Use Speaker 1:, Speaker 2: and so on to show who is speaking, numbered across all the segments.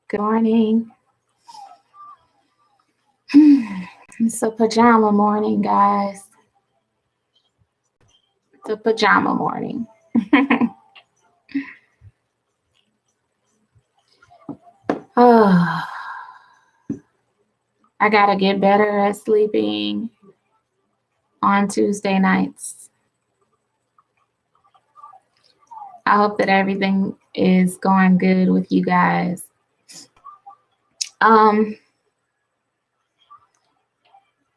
Speaker 1: Good morning. It's a pajama morning, guys. It's a pajama morning. Oh, I gotta get better at sleeping on Tuesday nights. I hope that everything is going good with you guys.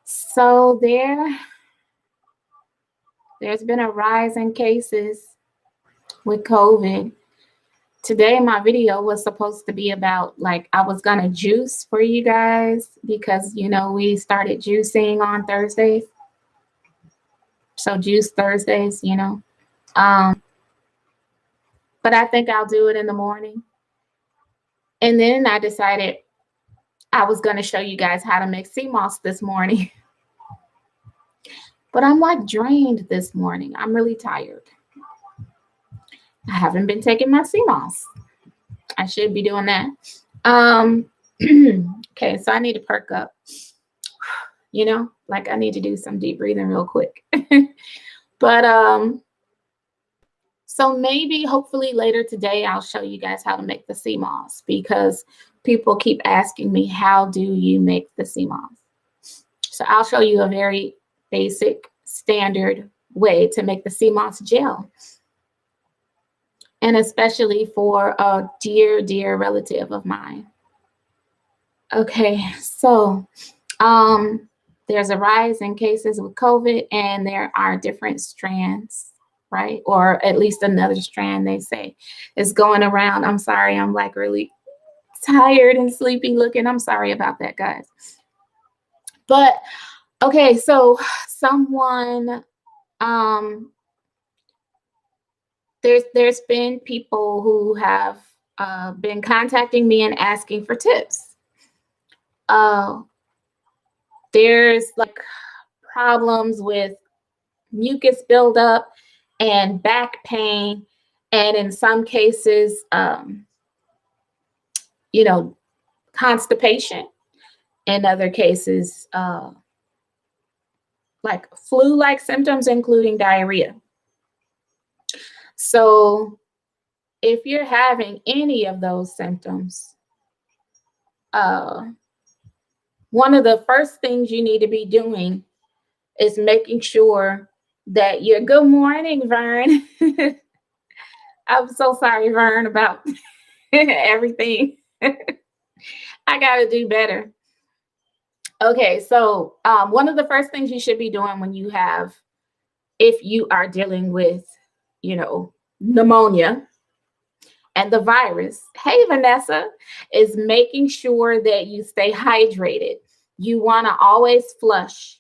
Speaker 1: So there's been a rise in cases with COVID. Today, my video was supposed to be about, like, I was gonna juice for you guys because, we started juicing on Thursdays. So juice Thursdays, but I think I'll do it in the morning. And then I decided I was gonna show you guys how to make sea moss this morning. But I'm like drained this morning. I'm really tired. I haven't been taking my sea moss. I should be doing that. Okay, so I need to perk up. Like I need to do some deep breathing real quick. But so maybe hopefully later today I'll show you guys how to make the sea moss, because people keep asking me, how do you make the sea moss? So I'll show you a very basic standard way to make the sea moss gel. And especially for a dear relative of mine. Okay, so there's a rise in cases with COVID, and there are different strands, right? Or at least another strand, they say, is going around. I'm sorry, I'm like really tired and sleepy looking. I'm sorry about that, guys. But okay, so someone, there's been people who have been contacting me and asking for tips. There's like problems with mucus buildup and back pain, and in some cases, constipation. In other cases, like flu-like symptoms, including diarrhea. So if you're having any of those symptoms, one of the first things you need to be doing is making sure that you're, good morning, Vern. I'm so sorry, Vern, about everything. I got to do better. Okay, so one of the first things you should be doing if you are dealing with, pneumonia and the virus, hey, Vanessa, is making sure that you stay hydrated. You want to always flush.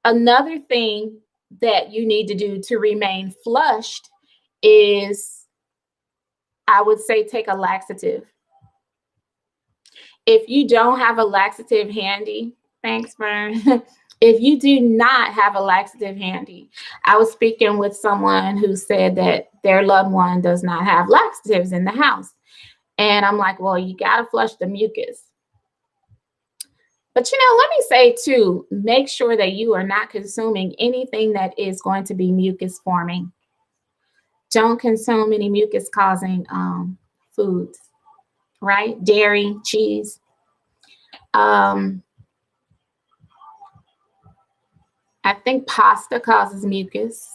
Speaker 1: Another thing that you need to do to remain flushed is, I would say, take a laxative. If you don't have a laxative handy, thanks, Vern. If you do not have a laxative handy, I was speaking with someone who said that their loved one does not have laxatives in the house. And I'm like, well, you got to flush the mucus. But, let me say, too, make sure that you are not consuming anything that is going to be mucus forming. Don't consume any mucus causing foods, right? Dairy, cheese. I think pasta causes mucus,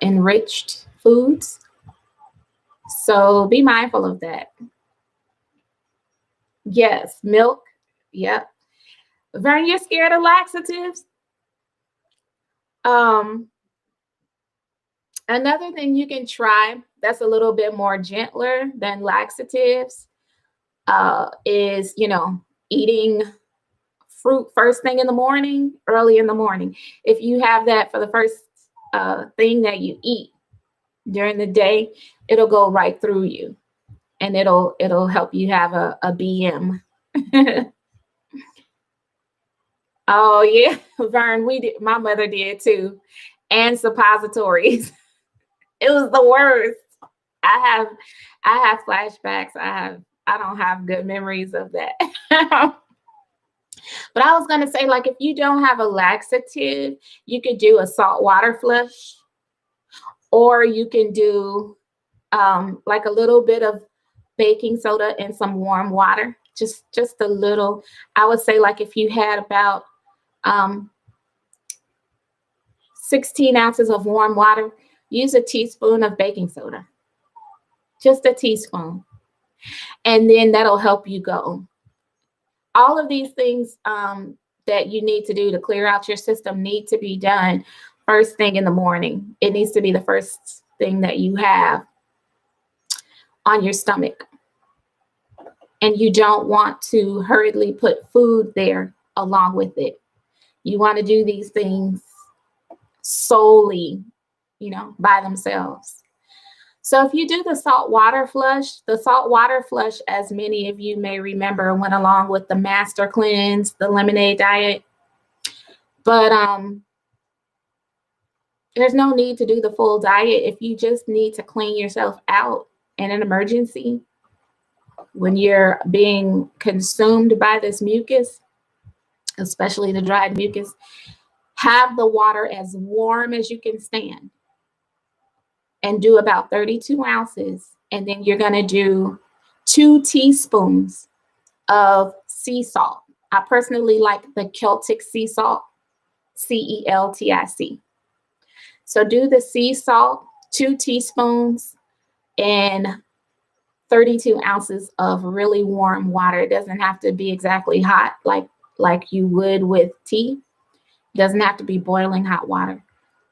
Speaker 1: enriched foods. So be mindful of that. Yes, milk. Yep. Vern, you're scared of laxatives? Another thing you can try that's a little bit more gentler than laxatives is, eating fruit first thing in the morning, early in the morning. If you have that for the first thing that you eat during the day, it'll go right through you, and it'll help you have a BM. Oh yeah, Vern, we did. My mother did too, and suppositories. It was the worst. I have flashbacks. I have I don't have good memories of that. But I was going to say, like, if you don't have a laxative, you could do a salt water flush, or you can do like a little bit of baking soda and some warm water, just a little. I would say, like, if you had about 16 ounces of warm water, use a teaspoon of baking soda, just a teaspoon, and then that'll help you go. All of these things that you need to do to clear out your system need to be done first thing in the morning. It needs to be the first thing that you have on your stomach. And you don't want to hurriedly put food there along with it. You want to do these things solely, by themselves. So if you do the salt water flush, as many of you may remember, went along with the master cleanse, the lemonade diet. But there's no need to do the full diet if you just need to clean yourself out in an emergency when you're being consumed by this mucus, especially the dried mucus. Have the water as warm as you can stand and do about 32 ounces. And then you're going to do 2 teaspoons of sea salt. I personally like the Celtic sea salt, CELTIC. So do the sea salt, 2 teaspoons, and 32 ounces of really warm water. It doesn't have to be exactly hot like you would with tea. It doesn't have to be boiling hot water,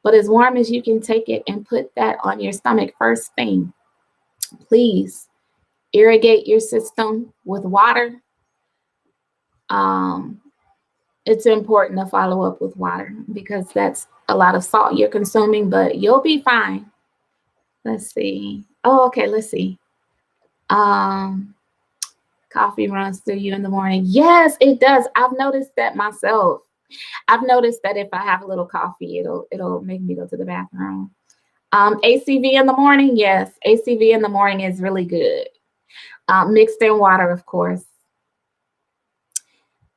Speaker 1: but as warm as you can take it, and put that on your stomach first thing. Please irrigate your system with water. It's important to follow up with water because that's a lot of salt you're consuming, but you'll be fine. Let's see. Oh, okay. Let's see. Coffee runs through you in the morning. Yes, it does. I've noticed that myself. I've noticed that if I have a little coffee, it'll make me go to the bathroom. ACV in the morning. Yes, ACV in the morning is really good. Mixed in water, of course.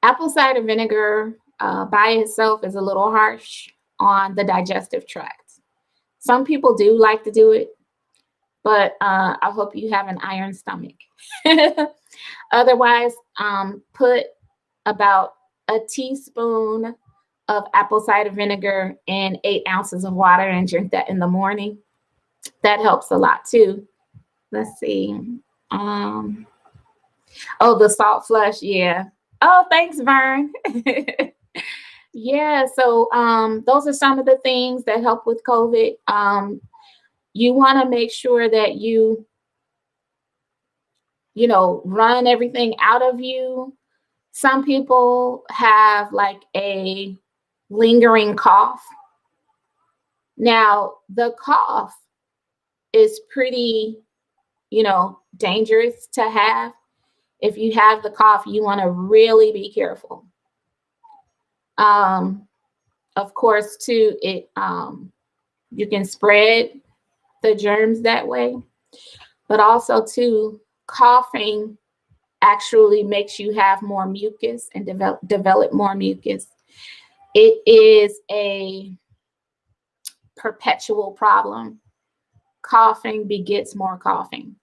Speaker 1: Apple cider vinegar by itself is a little harsh on the digestive tract. Some people do like to do it, but I hope you have an iron stomach. Otherwise, put about a teaspoon of apple cider vinegar in 8 ounces of water and drink that in the morning. That helps a lot too. Let's see. Oh, the salt flush. Yeah. Oh, thanks, Vern. Yeah. So those are some of the things that help with COVID. You want to make sure that you run everything out of you. Some people have like a lingering cough. Now, the cough is pretty, dangerous to have. If you have the cough, you want to really be careful. Of course, too, you can spread the germs that way, but also too, coughing actually makes you have more mucus and develop more mucus. It is a perpetual problem. Coughing begets more coughing.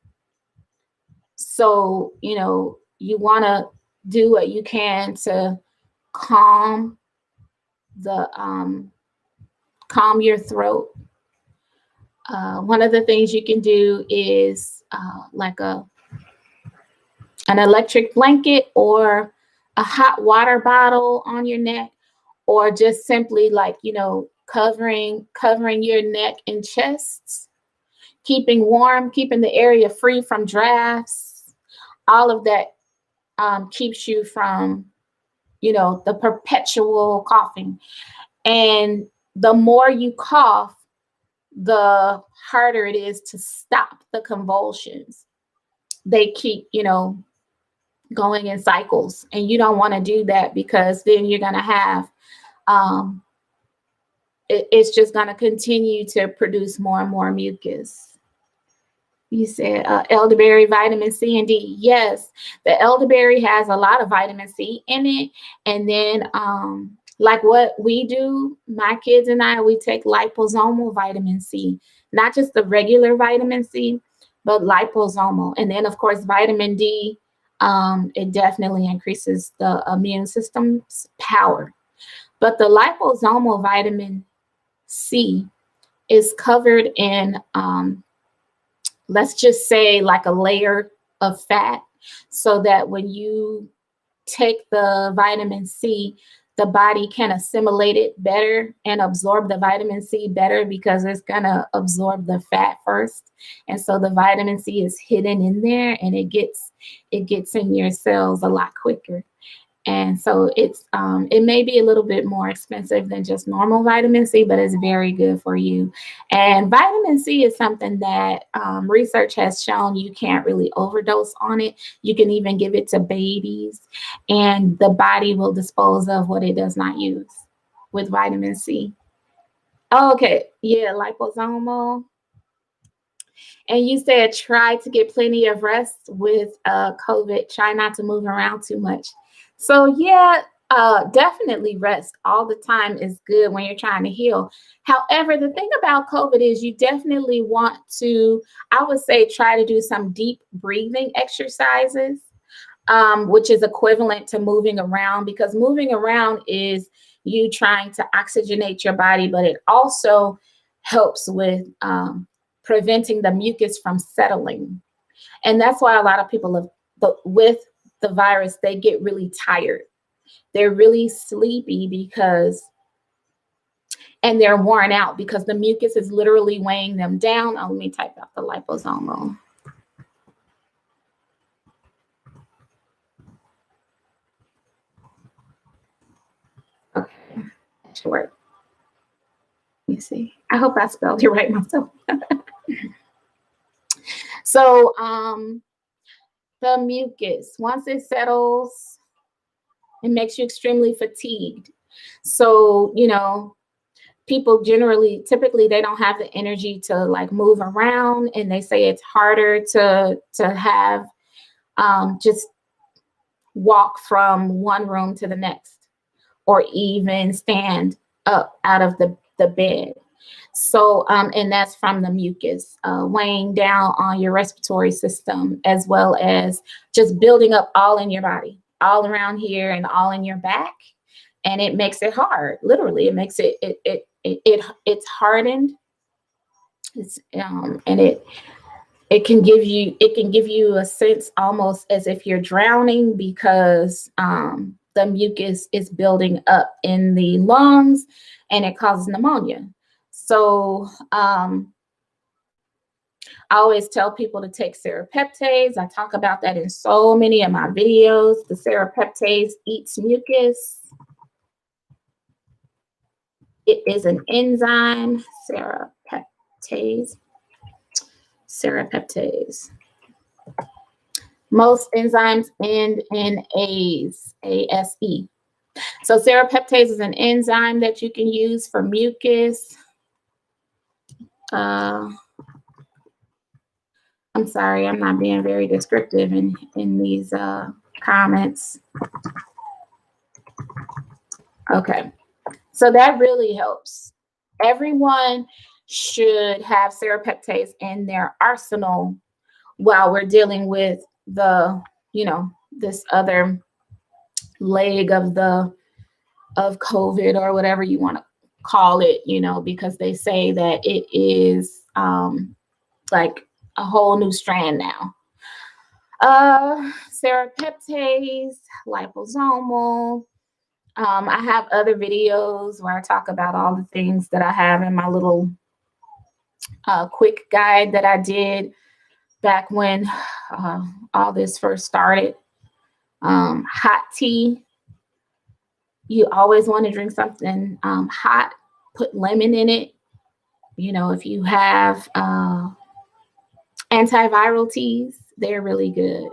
Speaker 1: So, you want to do what you can to calm your throat. One of the things you can do is like an electric blanket or a hot water bottle on your neck, or just simply covering your neck and chests, keeping warm, keeping the area free from drafts. All of that keeps you from, the perpetual coughing. And the more you cough, the harder it is to stop the convulsions. They keep, going in cycles, and you don't want to do that, because then you're going to have, it's just going to continue to produce more and more mucus. You said elderberry, vitamin C and D. Yes, the elderberry has a lot of vitamin C in it. And then like what we do, my kids and I, we take liposomal vitamin C, not just the regular vitamin C, but liposomal. And then of course, vitamin D, it definitely increases the immune system's power. But the liposomal vitamin C is covered in let's just say like a layer of fat, so that when you take the vitamin C, the body can assimilate it better and absorb the vitamin C better, because it's going to absorb the fat first. And so the vitamin C is hidden in there, and it gets in your cells a lot quicker. And so it may be a little bit more expensive than just normal vitamin C, but it's very good for you. And vitamin C is something that research has shown you can't really overdose on it. You can even give it to babies, and the body will dispose of what it does not use with vitamin C. Oh, okay. Yeah, liposomal. And you said try to get plenty of rest with COVID. Try not to move around too much. So yeah, definitely rest all the time is good when you're trying to heal. However, the thing about COVID is you definitely want to, I would say, try to do some deep breathing exercises, which is equivalent to moving around, because moving around is you trying to oxygenate your body, but it also helps with preventing the mucus from settling. And that's why a lot of people with the virus, they get really tired. They're really sleepy and they're worn out because the mucus is literally weighing them down. Oh, let me type out the liposomal. Okay, that should work. Let me see. I hope I spelled it right myself. So the mucus, once it settles, it makes you extremely fatigued. So, people typically they don't have the energy to like move around, and they say it's harder to have just walk from one room to the next, or even stand up out of the bed. So, and that's from the mucus weighing down on your respiratory system, as well as just building up all in your body, all around here and all in your back. And it makes it hard. Literally, it makes it's hardened. It's and it can give you a sense almost as if you're drowning, because the mucus is building up in the lungs, and it causes pneumonia. So I always tell people to take serrapeptase. I talk about that in so many of my videos. The serrapeptase eats mucus. It is an enzyme, serrapeptase. Most enzymes end in ASE, A-S-E. So serrapeptase is an enzyme that you can use for mucus. I'm sorry, I'm not being very descriptive in these comments. Okay, so that really helps. Everyone should have serrapeptase in their arsenal while we're dealing with this other leg of COVID, or whatever you want to call it, because they say that it is like a whole new strand now. Serrapeptase, liposomal. I have other videos where I talk about all the things that I have in my little quick guide that I did back when all this first started. Hot tea. You always want to drink something hot. Put lemon in it. If you have antiviral teas, they're really good.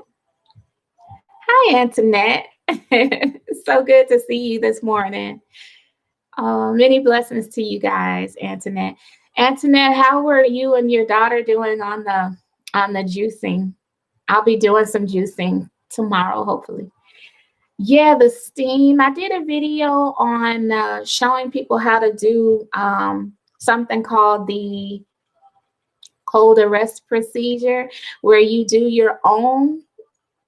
Speaker 1: Hi, Antoinette. So good to see you this morning. Many blessings to you guys, Antoinette. Antoinette, how were you and your daughter doing on on the juicing. I'll be doing some juicing tomorrow, hopefully. Yeah, the steam. I did a video on showing people how to do something called the cold arrest procedure, where you do your own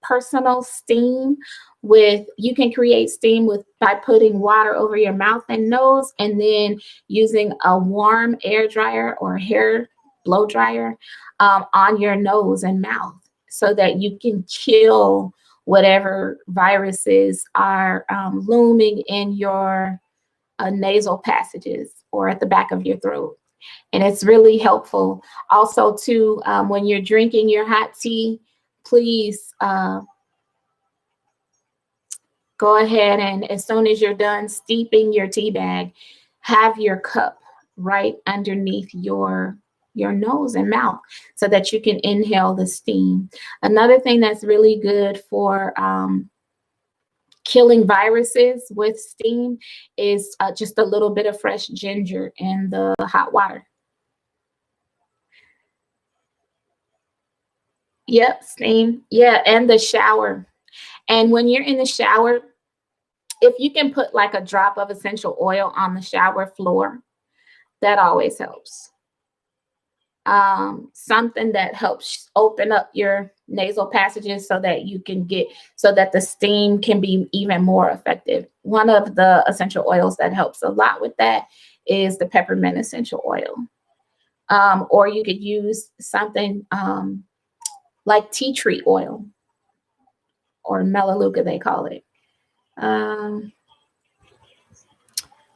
Speaker 1: personal steam with, you can create steam with by putting water over your mouth and nose, and then using a warm air dryer or hair blow dryer on your nose and mouth, so that you can kill whatever viruses are looming in your nasal passages or at the back of your throat. And it's really helpful. Also, too, when you're drinking your hot tea, please go ahead and, as soon as you're done steeping your tea bag, have your cup right underneath your nose and mouth, so that you can inhale the steam. Another thing that's really good for killing viruses with steam is just a little bit of fresh ginger in the hot water. Yep, steam. Yeah, and the shower. And when you're in the shower, if you can put like a drop of essential oil on the shower floor, that always helps. Something that helps open up your nasal passages so that you can get, so that the steam can be even more effective. One of the essential oils that helps a lot with that is the peppermint essential oil. Or you could use something like tea tree oil, or melaleuca, they call it.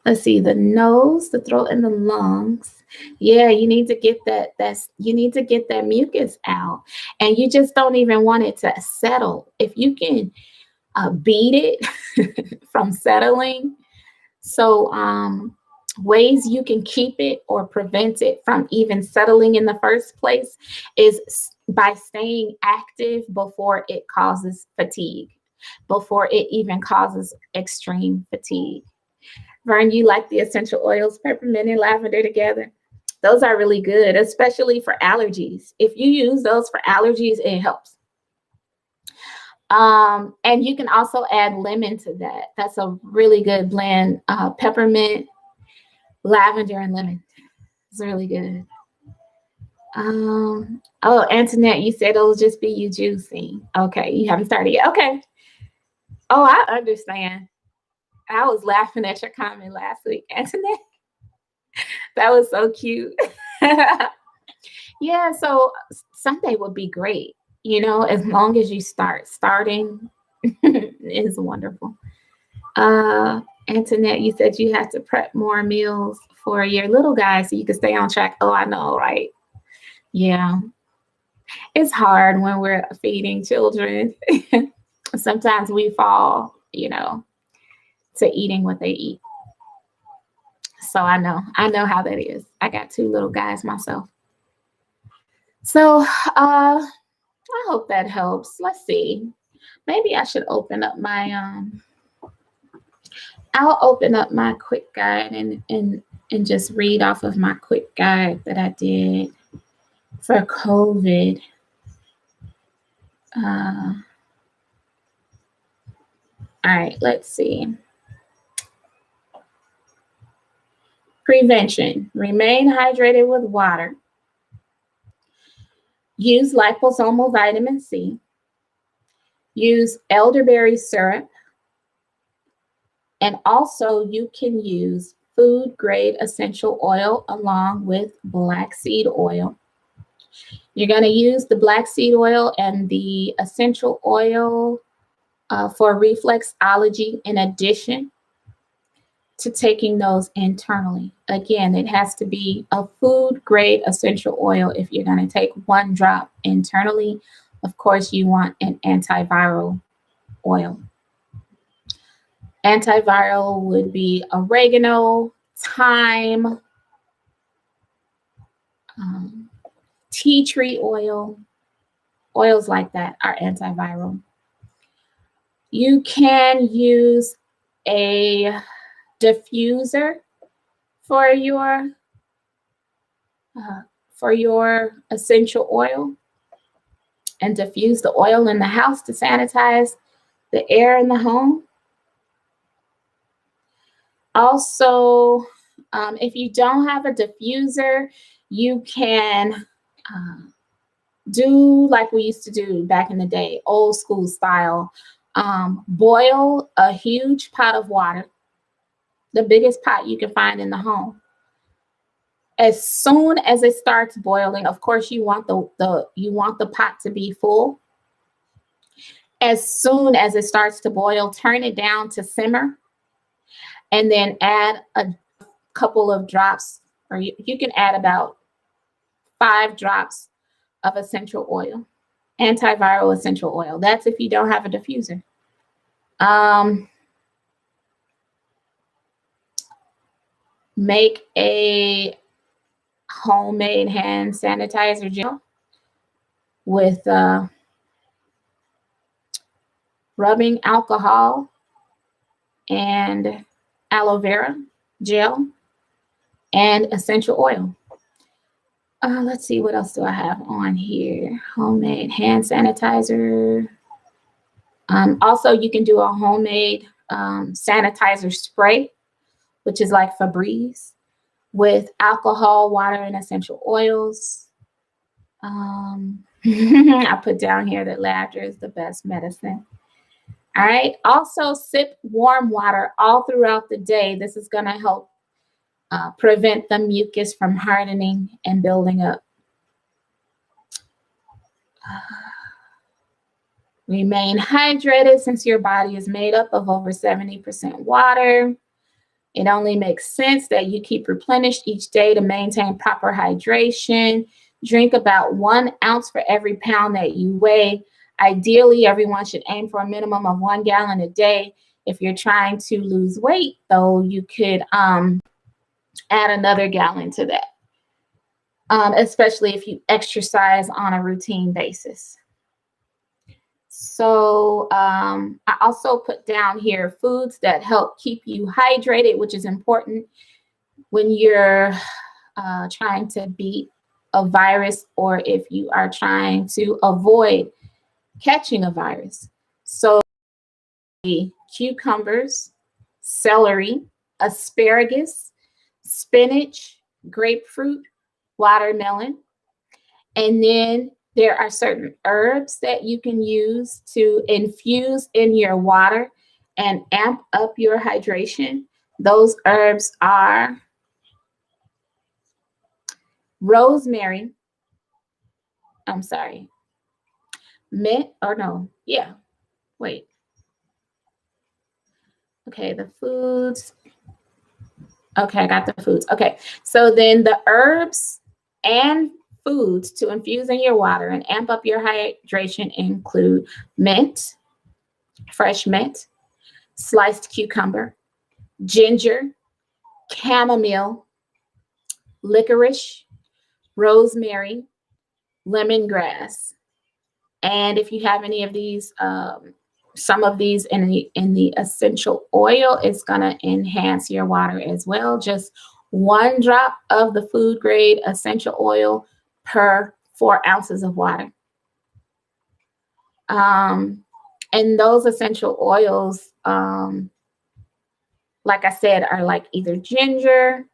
Speaker 1: Let's see, the nose, the throat, and the lungs. Yeah, you need to get that. You need to get that mucus out, and you just don't even want it to settle. If you can beat it from settling, so ways you can keep it or prevent it from even settling in the first place is by staying active before it causes fatigue, before it even causes extreme fatigue. Vern, you like the essential oils, peppermint and lavender together? Those are really good, especially for allergies. If you use those for allergies, it helps. And you can also add lemon to that. That's a really good blend. Peppermint, lavender, and lemon. It's really good. Oh, Antoinette, you said it'll just be you juicing. Okay, you haven't started yet. Okay. Oh, I understand. I was laughing at your comment last week, Antoinette. That was so cute. Yeah, so Sunday would be great, as long as you start. Starting is wonderful. Antoinette, you said you had to prep more meals for your little guys so you could stay on track. Oh, I know, right? Yeah. It's hard when we're feeding children. Sometimes we fall, to eating what they eat. So I know how that is. I got 2 little guys myself. So I hope that helps. Let's see. Maybe I should open up my I'll open up my quick guide and just read off of my quick guide that I did for COVID. All right, let's see. Prevention. Remain hydrated with water. Use liposomal vitamin C. Use elderberry syrup. And also you can use food grade essential oil along with black seed oil. You're going to use the black seed oil and the essential oil for reflexology in addition to taking those internally. Again, it has to be a food grade essential oil if you're going to take 1 drop internally. Of course, you want an antiviral oil. Antiviral would be oregano, thyme, tea tree oil. Oils like that are antiviral. You can use a diffuser for your essential oil. and diffuse the oil in the house to sanitize the air in the home. Also, if you don't have a diffuser, you can do like we used to do back in the day, old school style. Boil a huge pot of water, the biggest pot you can find in the home. As soon as it starts boiling, of course, you want the pot to be full. As soon as it starts to boil, turn it down to simmer, and then add a couple of drops, or you can add about 5 drops of essential oil, antiviral essential oil. That's if you don't have a diffuser. Make a homemade hand sanitizer gel with rubbing alcohol and aloe vera gel and essential oil. Let's see, what else do I have on here? Homemade hand sanitizer. Also, you can do a homemade sanitizer spray, which is like Febreze, with alcohol, water, and essential oils. I put down here that laughter is the best medicine. All right. Also, sip warm water all throughout the day. This is going to help prevent the mucus from hardening and building up. Remain hydrated since your body is made up of over 70% water. It only makes sense that you keep replenished each day to maintain proper hydration. Drink about 1 ounce for every pound that you weigh. Ideally, everyone should aim for a minimum of 1 gallon a day. If you're trying to lose weight, though, you could add another gallon to that, especially if you exercise on a routine basis. So I also put down here foods that help keep you hydrated, which is important when you're trying to beat a virus, or if you are trying to avoid catching a virus. So cucumbers, celery, asparagus, spinach, grapefruit, watermelon. And then there are certain herbs that you can use to infuse in your water and amp up your hydration. Those herbs are rosemary. I'm sorry. Mint, or no, yeah, wait. Okay, the foods. Okay, I got the foods. Okay, so then the herbs and foods to infuse in your water and amp up your hydration include mint, fresh mint, sliced cucumber, ginger, chamomile, licorice, rosemary, lemongrass. And if you have any of these, some of these in the essential oil, it's going to enhance your water as well. Just 1 drop of the food grade essential oil per 4 ounces of water. And those essential oils, like I said, are like either ginger,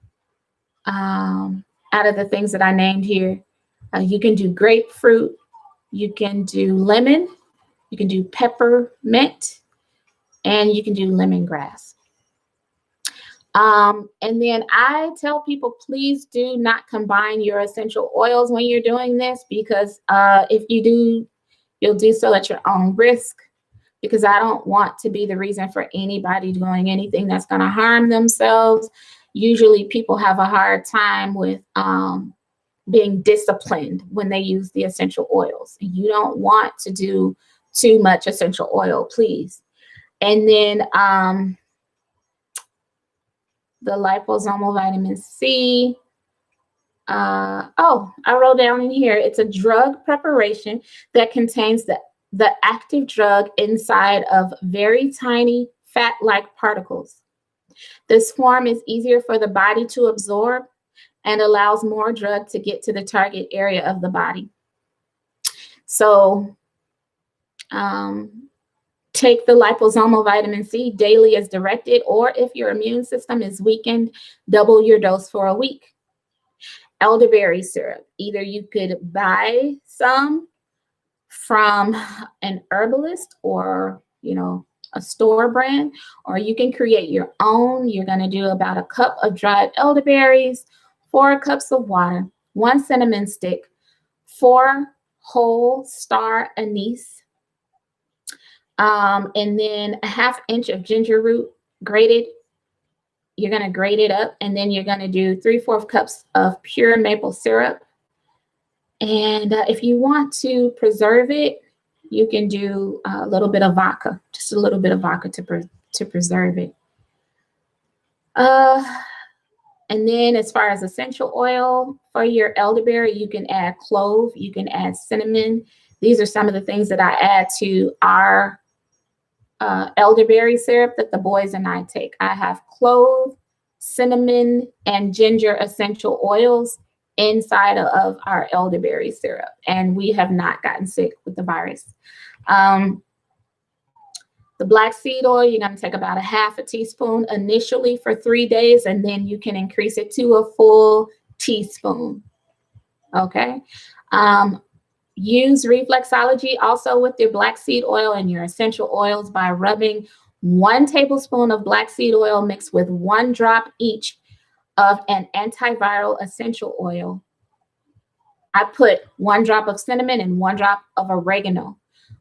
Speaker 1: out of the things that I named here. You can do grapefruit, you can do lemon, you can do peppermint, and you can do lemongrass. And then I tell people, please do not combine your essential oils when you're doing this, because if you do, you'll do so at your own risk, because I don't want to be the reason for anybody doing anything that's going to harm themselves. Usually people have a hard time with being disciplined when they use the essential oils. You don't want to do too much essential oil, please. And then the liposomal vitamin C. I wrote down in here, it's a drug preparation that contains the active drug inside of very tiny fat-like particles. This form is easier for the body to absorb and allows more drug to get to the target area of the body. So take the liposomal vitamin C daily as directed, or if your immune system is weakened, double your dose for a week. Elderberry syrup. Either you could buy some from an herbalist or, a store brand, or you can create your own. You're going to do about a cup of dried elderberries, 4 cups of water, 1 cinnamon stick, 4 whole star anise, and then a 1/2 inch of ginger root grated. You're going to grate it up, and then you're going to do 3/4 cups of pure maple syrup. And if you want to preserve it, you can do a little bit of vodka, just a little bit of vodka to preserve it. And then as far as essential oil for your elderberry, you can add clove, you can add cinnamon. These are some of the things that I add to our elderberry syrup that the boys and I take. I have clove, cinnamon, and ginger essential oils inside of our elderberry syrup, and we have not gotten sick with the virus. The black seed oil, you're going to take about a 1/2 teaspoon initially for 3 days, and then you can increase it to a full teaspoon. Okay. Use Reflexology also with your black seed oil and your essential oils by rubbing 1 tablespoon of black seed oil mixed with 1 drop each of an antiviral essential oil. I put 1 drop of cinnamon and 1 drop of oregano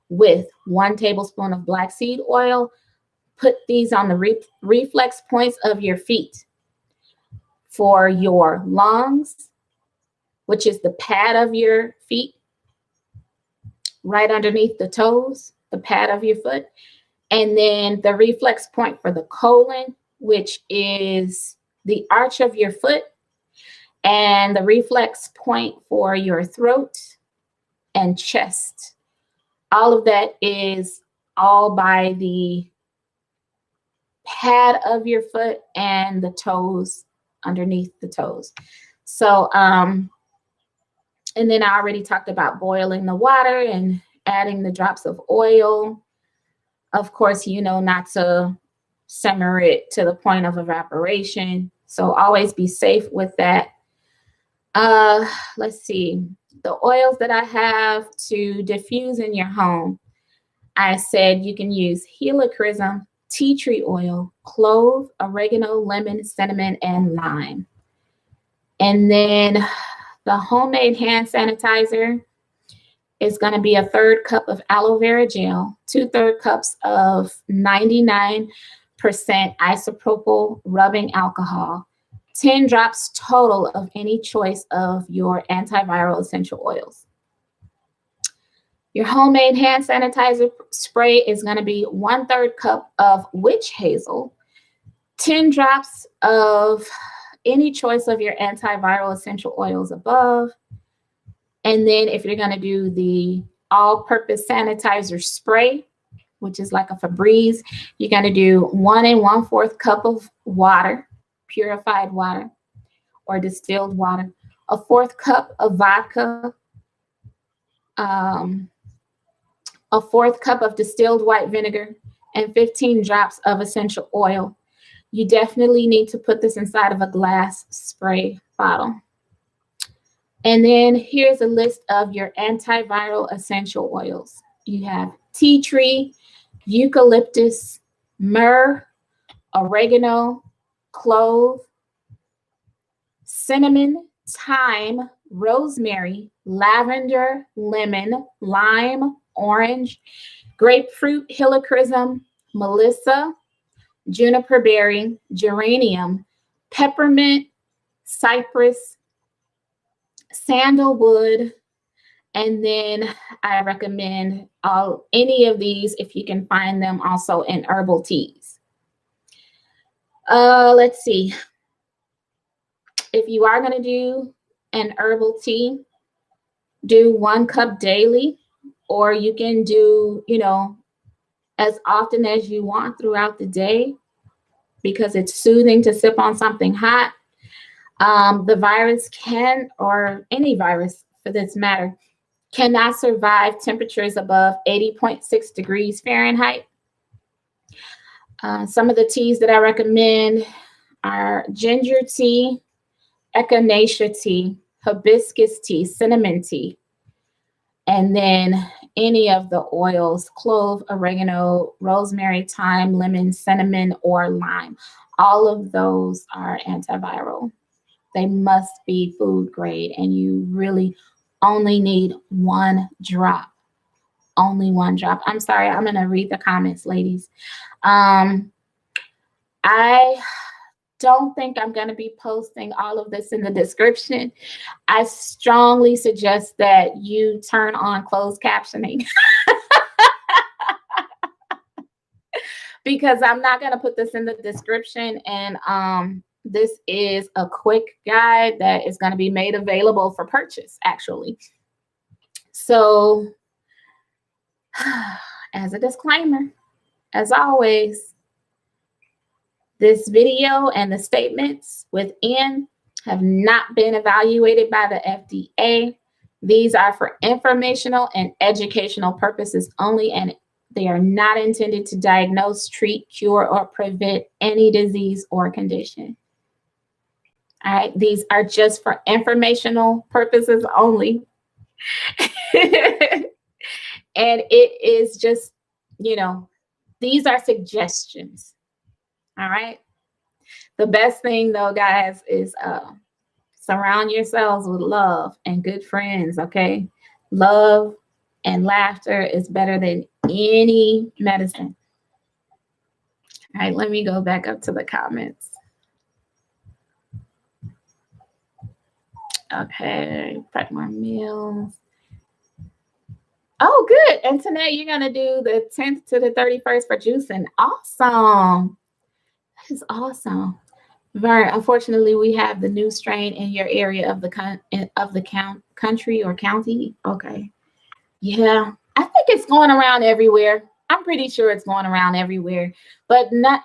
Speaker 1: with 1 tablespoon of black seed oil. Put these on the reflex points of your feet. For your lungs, which is the pad of your feet, right underneath the toes, the pad of your foot. And then the reflex point for the colon, which is the arch of your foot, and the reflex point for your throat and chest. All of that is all by the pad of your foot and the toes, underneath the toes. So, and then I already talked about boiling the water and adding the drops of oil. Of course, not to simmer it to the point of evaporation. So always be safe with that. Let's see. The oils that I have to diffuse in your home. I said you can use helichrysum, tea tree oil, clove, oregano, lemon, cinnamon, and lime. And then the homemade hand sanitizer is going to be a 1/3 cup of aloe vera gel, 2/3 cups of 99% isopropyl rubbing alcohol, 10 drops total of any choice of your antiviral essential oils. Your homemade hand sanitizer spray is going to be 1/3 cup of witch hazel, 10 drops of any choice of your antiviral essential oils above. And then if you're going to do the all-purpose sanitizer spray, which is like a Febreze, you're going to do 1 1/4 cup of water, purified water or distilled water, a 1/4 cup of vodka, a 1/4 cup of distilled white vinegar, and 15 drops of essential oil. You definitely need to put this inside of a glass spray bottle. And then here's a list of your antiviral essential oils. You have tea tree, eucalyptus, myrrh, oregano, clove, cinnamon, thyme, rosemary, lavender, lemon, lime, orange, grapefruit, helichrysum, melissa, juniper berry, geranium, peppermint, cypress, sandalwood, and then I recommend any of these if you can find them also in herbal teas. Let's see. If you are going to do an herbal tea, do 1 cup daily, or you can do, as often as you want throughout the day, because it's soothing to sip on something hot. The virus can, or any virus for this matter, cannot survive temperatures above 80.6 degrees Fahrenheit. Some of the teas that I recommend are ginger tea, echinacea tea, hibiscus tea, cinnamon tea, and then any of the oils: clove, oregano, rosemary, thyme, lemon, cinnamon, or lime. All of those are antiviral. They must be food grade, and you really only need 1 drop. Only 1 drop. I'm sorry, I'm going to read the comments, ladies. I don't think I'm going to be posting all of this in the description. I strongly suggest that you turn on closed captioning because I'm not going to put this in the description. And this is a quick guide that is going to be made available for purchase, actually. So as a disclaimer, as always, this video and the statements within have not been evaluated by the FDA. These are for informational and educational purposes only, and they are not intended to diagnose, treat, cure, or prevent any disease or condition. All right, these are just for informational purposes only. And it is just, these are suggestions. All right. The best thing, though, guys, is surround yourselves with love and good friends. Okay. Love and laughter is better than any medicine. All right. Let me go back up to the comments. Okay. Prep more meals. Oh, good. Antoinette, you're going to do the 10th to the 31st for juicing. Awesome. That is awesome. Vern, unfortunately, we have the new strain in your area of the country or county. Okay. Yeah. I think it's going around everywhere. I'm pretty sure it's going around everywhere, but not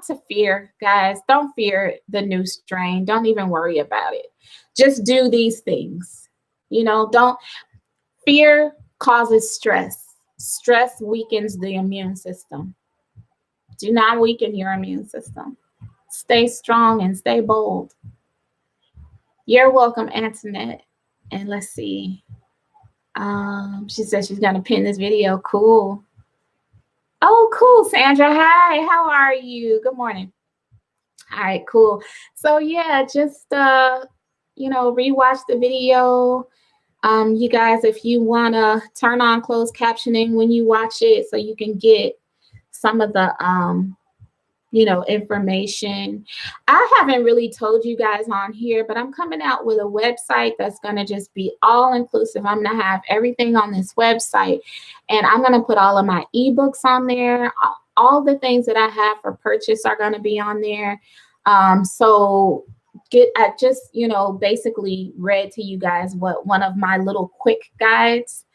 Speaker 1: to fear, guys. Don't fear the new strain. Don't even worry about it. Just do these things. Don't fear causes stress. Stress weakens the immune system. Do not weaken your immune system. Stay strong and stay bold. You're welcome, Antoinette. And let's see. She said she's going to pin this video. Cool. Oh, cool, Sandra. Hi, how are you? Good morning. All right, cool. So yeah, just rewatch the video. You guys, if you want to turn on closed captioning when you watch it so you can get some of the information. I haven't really told you guys on here, but I'm coming out with a website that's going to just be all inclusive. I'm going to have everything on this website, and I'm going to put all of my ebooks on there. All the things that I have for purchase are going to be on there. So I just, basically read to you guys what one of my little quick guides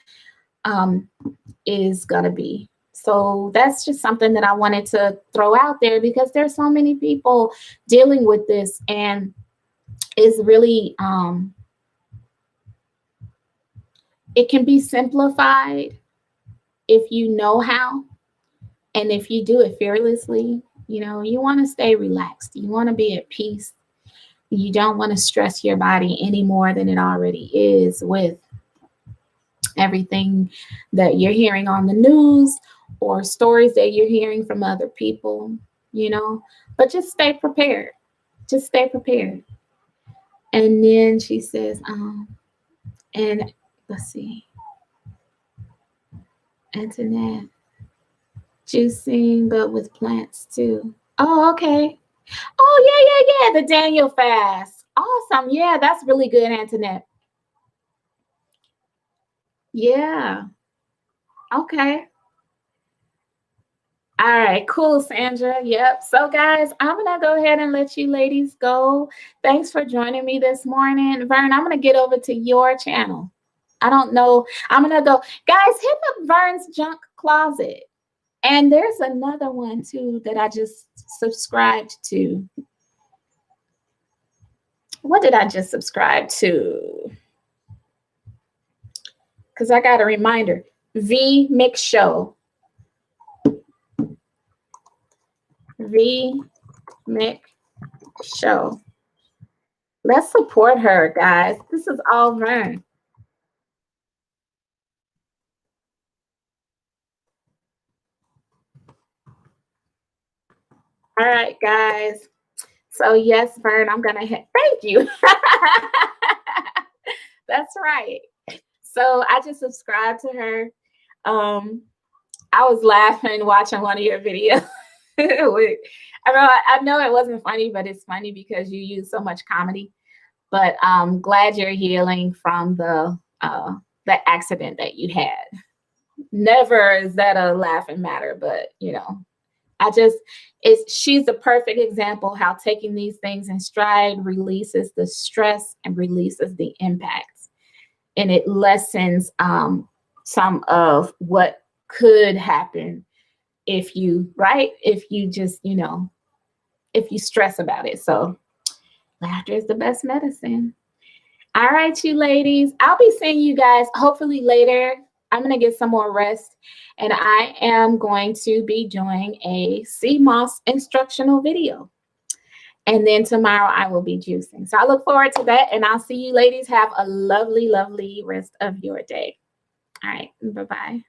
Speaker 1: is going to be. So that's just something that I wanted to throw out there because there's so many people dealing with this, and it's really, it can be simplified if you know how, and if you do it fearlessly. You want to stay relaxed. You want to be at peace. You don't want to stress your body any more than it already is with everything that you're hearing on the news or stories that you're hearing from other people, but just stay prepared. Just stay prepared. And then she says, and let's see, Antoinette, juicing, but with plants too. Oh, okay. Oh, yeah. The Daniel fast. Awesome. Yeah, that's really good, Antoinette. Yeah. Okay. All right, cool, Sandra. Yep. So, guys, I'm going to go ahead and let you ladies go. Thanks for joining me this morning. Vern, I'm going to get over to your channel. I don't know. I'm going to go. Guys, hit up Vern's Junk Closet. And there's another one, too, that I just subscribed to. What did I just subscribe to? because I got a reminder. V Mix Show. V Mix Show. Let's support her, guys. This is all Vern. All right, guys. So yes, Vern, I'm gonna hit. Thank you. That's right. So I just subscribed to her. I was laughing watching one of your videos. I know it wasn't funny, but it's funny because you use so much comedy. But I'm glad you're healing from the accident that you had. Never is that a laughing matter, but you know, she's the perfect example how taking these things in stride releases the stress and releases the impacts, and it lessens some of what could happen if you just, you know, if you stress about it. So laughter is the best medicine. All right, you ladies, I'll be seeing you guys hopefully later. I'm going to get some more rest, and I am going to be doing a sea moss instructional video. And then tomorrow I will be juicing. So I look forward to that, and I'll see you ladies. Have a lovely, lovely rest of your day. All right, bye-bye.